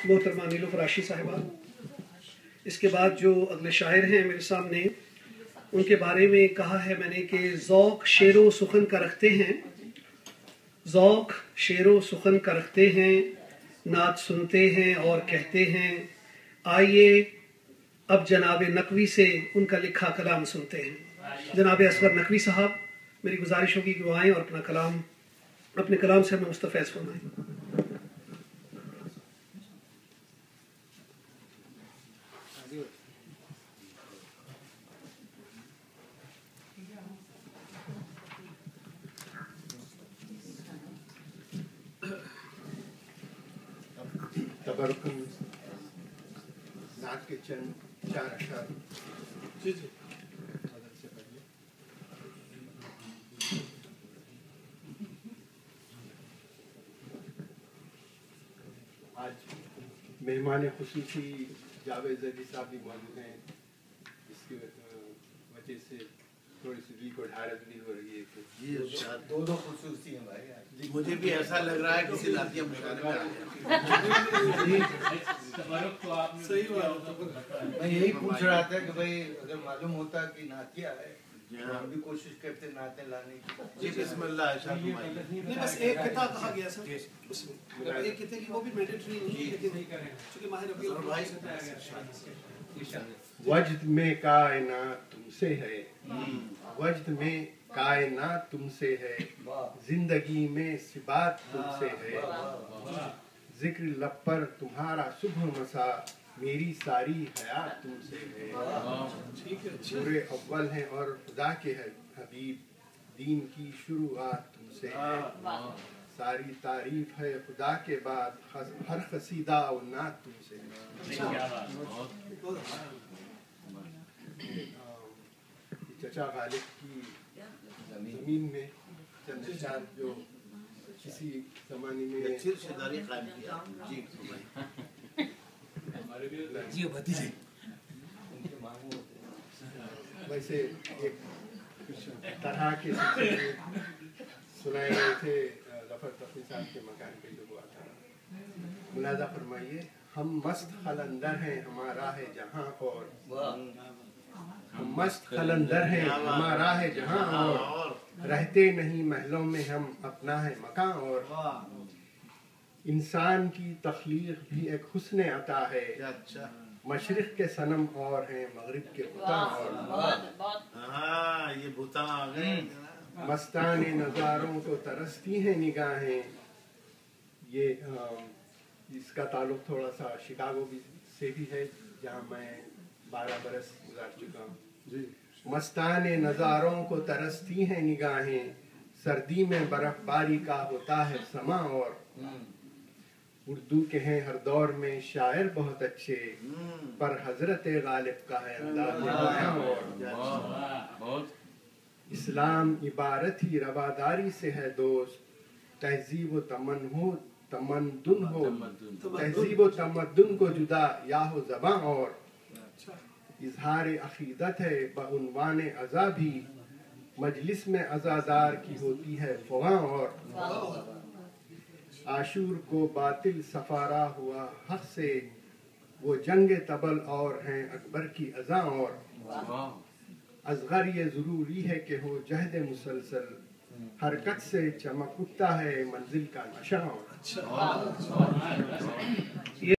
محترمہ نیلوفر عاشی صاحبہ، اس کے بعد جو اگلے شاعر ہیں میرے سامنے، ان کے بارے میں کہا ہے میں نے کہ ذوق شعر و سخن کا رکھتے ہیں، ذوق شعر و سخن کا رکھتے ہیں، نعت سنتے ہیں اور کہتے ہیں، آئیے اب جناب نقوی سے ان کا لکھا کلام سنتے ہیں۔ جناب اصغر نقوی صاحب، میری گزارش ہوگی کہ وہ آئیں اور اپنے کلام سے ہمیں مستفیض فرمائیں۔ تبرکن نعت کے چند چار اشعار جی جی حضرت سے پڑھیے۔ آج مہمان خصوصی جاوید زیدی صاحب بھی موجود ہیں، اس کی وجہ سے تھوڑی سی دل کو حیرت بھی ہو رہی ہے کہ دو خصوصی ہیں بھائی۔ جی مجھے بھی ایسا لگ رہا ہے کسی نعتیہ مشاعرے میں آ گیا۔ میں یہی پوچھ رہا تھا کہ بھائی اگر معلوم ہوتا کہ نعتیہ ہے تو ہم بھی کوشش کرتے نعتیں لانے کی۔ جی بسم اللہ ارشاد فرمائیے۔ نہیں، بس ایک خطہ کہا گیا سر، ایک خطے کی وہ بھی مینڈیٹری نہیں ہے، لیکن چونکہ ماہ ربیع الاول وجد میں کائنات تم سے ہے، وجد میں کائنات تم سے ہے، زندگی میں صفات تم سے ہے، ذکر لب پر تمہارا صبح مسا، میری ساری حیات تم سے ہے، نور اول ہیں اور خدا کے حبیب، دین کی شروعات تم سے ہے، ساری تعریف ہے خدا کے بعد، ہر قصیدہ و نعت تم سے ہے۔ چچا غالب کی زمین میں چند اشعار جو کسی زمانے میں شداری قائم کیا۔ جی فرمائیے۔ ویسے ایک طرح کے سلسلے سنائے گئے تھے ظفر تقوی صاحب کے مکان پہ جو ہوا تھا۔ ملاحظہ فرمائیے، ہم مست خلندر ہیں ہمارا ہے جہاں اور، ہم مست خلندر ہیں ہمارا ہے جہاں اور، رہتے نہیں محلوں میں ہم اپنا ہے مکان اور، انسان کی تخلیق بھی ایک حسن عطا ہے، مشرق کے صنم اور ہیں مغرب کے بتاں اور، ہاں یہ بتاں آ گئے۔ مستان نظاروں کو ترستی ہیں نگاہیں، یہ اس کا تعلق تھوڑا سا شکاگو سے بھی ہے جہاں میں 12 برس گزار چکا ہوں۔ مستان نظاروں کو ترستی ہیں نگاہیں، سردی میں برف باری کا ہوتا ہے سما اور، اردو کے ہیں ہر دور میں شاعر بہت اچھے، پر حضرت غالب کا ہے انداز بیاں اور، اسلام عبارت ہی رواداری سے ہے دوست، تہذیب و تمدن ہو، تہذیب و تمدن کو جدا یا ہو زباں اور، اظہار عقیدت ہے بعنوان عزا بھی، مجلس میں عزادار کی ہوتی ہے فغاں اور، عاشور کو باطل سفارا ہوا حق سے، وہ جنگ طبل اور ہیں اکبر کی اذاں اور، اصغر یہ ضروری ہے کہ ہو جہد مسلسل، حرکت سے چمک اٹھتا ہے منزل کا نشاں اور۔